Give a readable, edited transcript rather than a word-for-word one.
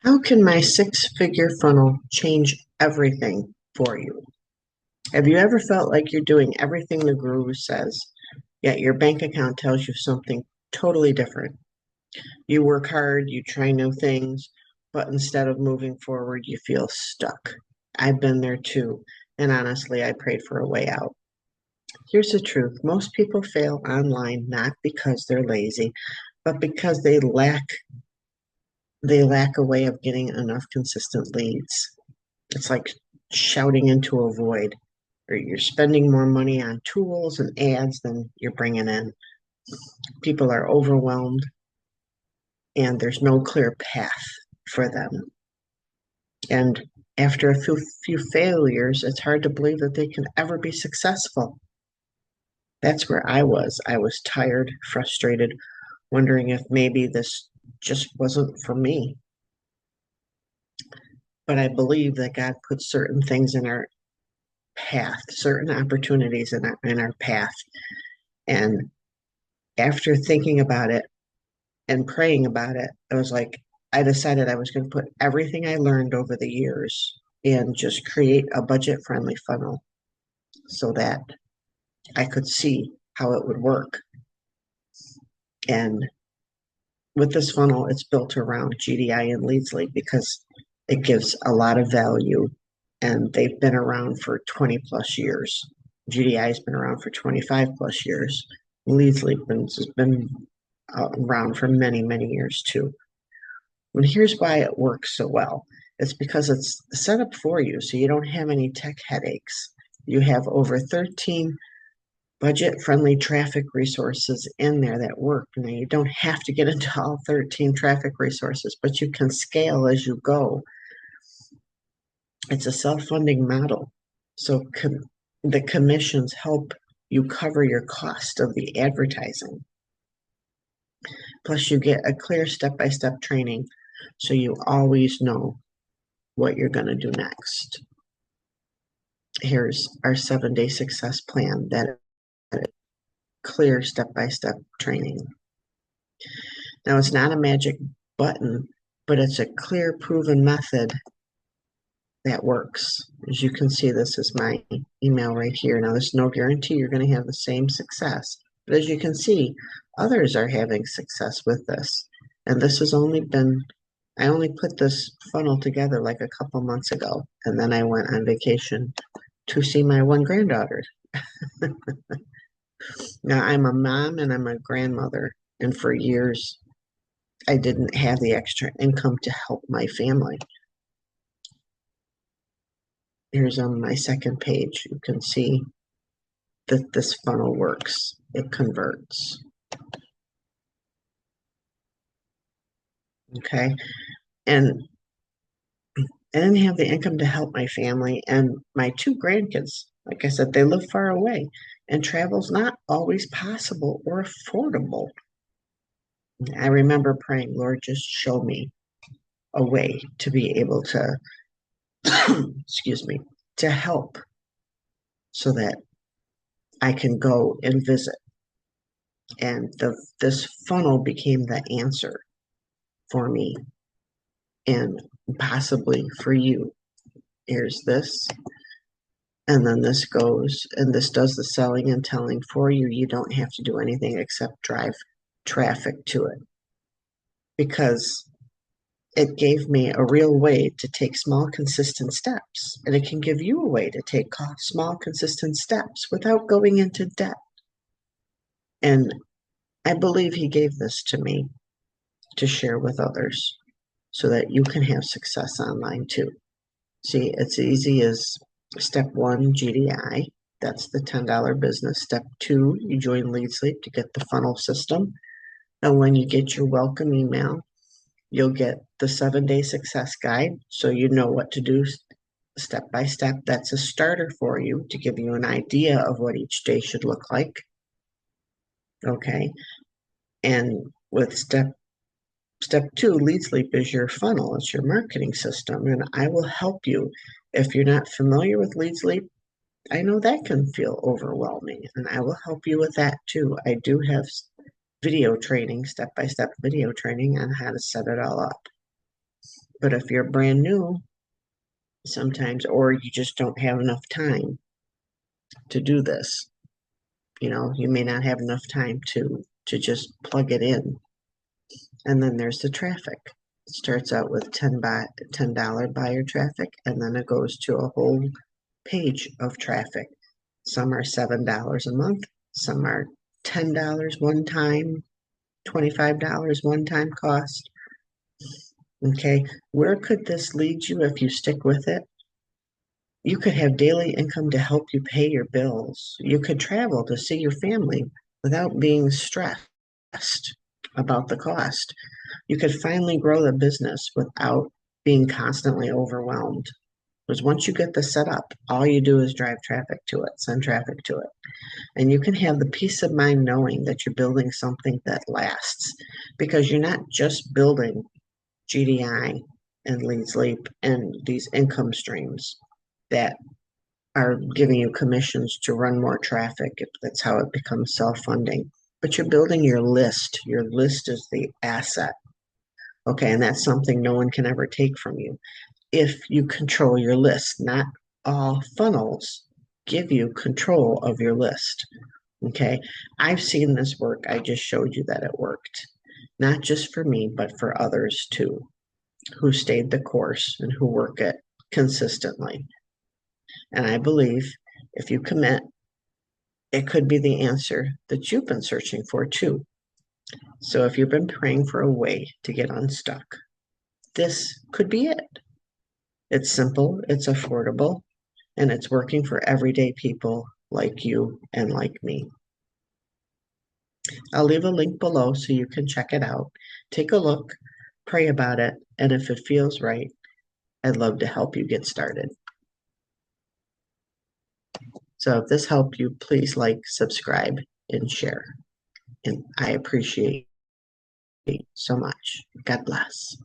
How can my six-figure funnel change everything for you? Have you ever felt like you're doing everything the guru says, yet your bank account tells you something totally different? You work hard, you try new things, but instead of moving forward, you feel stuck. I've been there too, and honestly, I prayed for a way out. Here's the truth. Most people fail online not because they're lazy, but because they lack a way of getting enough consistent leads. It's like shouting into a void, or you're spending more money on tools and ads than you're bringing in. People are overwhelmed, and there's no clear path for them. And after a few failures, it's hard to believe that they can ever be successful. That's where I was. I was tired, frustrated, wondering if maybe this just wasn't for me. But I believe that God puts certain things in our path, certain opportunities in our path. And after thinking about it and praying about it, I was like, I decided I was going to put everything I learned over the years and just create a budget friendly funnel so that I could see how it would work. And with this funnel, it's built around GDI and Leads League because it gives a lot of value, and they've been around for 20 plus years. GDI has been around for 25 plus years. Leads League has been around for many, many years too. And here's why it works so well. It's because it's set up for you, so you don't have any tech headaches. You have over 13 budget-friendly traffic resources in there that work. Now, you don't have to get into all 13 traffic resources, but you can scale as you go. It's a self-funding model, so the commissions help you cover your cost of the advertising. Plus, you get a clear step-by-step training, so you always know what you're going to do next. Here's our 7-day success plan that clear step-by-step training. Now, it's not a magic button, but it's a clear, proven method that works. As you can see, this is my email right here. Now, there's no guarantee you're going to have the same success, but as you can see, others are having success with this. And this has only been, I only put this funnel together like a couple months ago, and then I went on vacation to see my one granddaughter. Now, I'm a mom and I'm a grandmother, and for years, I didn't have the extra income to help my family. Here's on my second page. You can see that this funnel works. It converts. Okay. And I didn't have the income to help my family and my two grandkids. Like I said, they live far away, and travel's not always possible or affordable. I remember praying, Lord, just show me a way to be able to, excuse me, to help so that I can go and visit. And this funnel became the answer for me and possibly for you. Here's this, and then this goes, and this does the selling and telling for you. You don't have to do anything except drive traffic to it because it gave me a real way to take small, consistent steps. And it can give you a way to take small, consistent steps without going into debt. And I believe he gave this to me to share with others so that you can have success online too. See, it's easy as step 1, GDI. That's the $10 business. Step 2, you join Lead Sleep to get the funnel system. And when you get your welcome email, you'll get the 7-day success guide, so you know what to do step by step. That's a starter for you to give you an idea of what each day should look like. Okay. And with step 2, Lead Sleep is your funnel. It's your marketing system, and I will help you. If you're not familiar with Lead Sleep, I know that can feel overwhelming, and I will help you with that too. I do have video training, step-by-step video training on how to set it all up. But if you're brand new, sometimes, or you just don't have enough time to do this, you may not have enough time to just plug it in. And then there's the traffic. It starts out with $10 buyer traffic, and then it goes to a whole page of traffic. Some are $7 a month, some are $10 one time, $25 one time cost. Okay, where could this lead you if you stick with it? You could have daily income to help you pay your bills. You could travel to see your family without being stressed about the cost. You could finally grow the business without being constantly overwhelmed. Because once you get this set up, all you do is drive traffic to it, send traffic to it. And you can have the peace of mind knowing that you're building something that lasts because you're not just building GDI and lead sleep and these income streams that are giving you commissions to run more traffic. That's how it becomes self-funding. But you're building your list. Your list is the asset. Okay, and that's something no one can ever take from you if you control your list. Not all funnels give you control of your list. Okay, I've seen this work. I just showed you that it worked, not just for me, but for others too, who stayed the course and who work it consistently. And I believe if you commit, it could be the answer that you've been searching for too. So if you've been praying for a way to get unstuck, this could be it. It's simple, it's affordable, and it's working for everyday people like you and like me. I'll leave a link below so you can check it out. Take a look, pray about it, and if it feels right, I'd love to help you get started. So if this helped you, please like, subscribe, and share. And I appreciate it so much. God bless.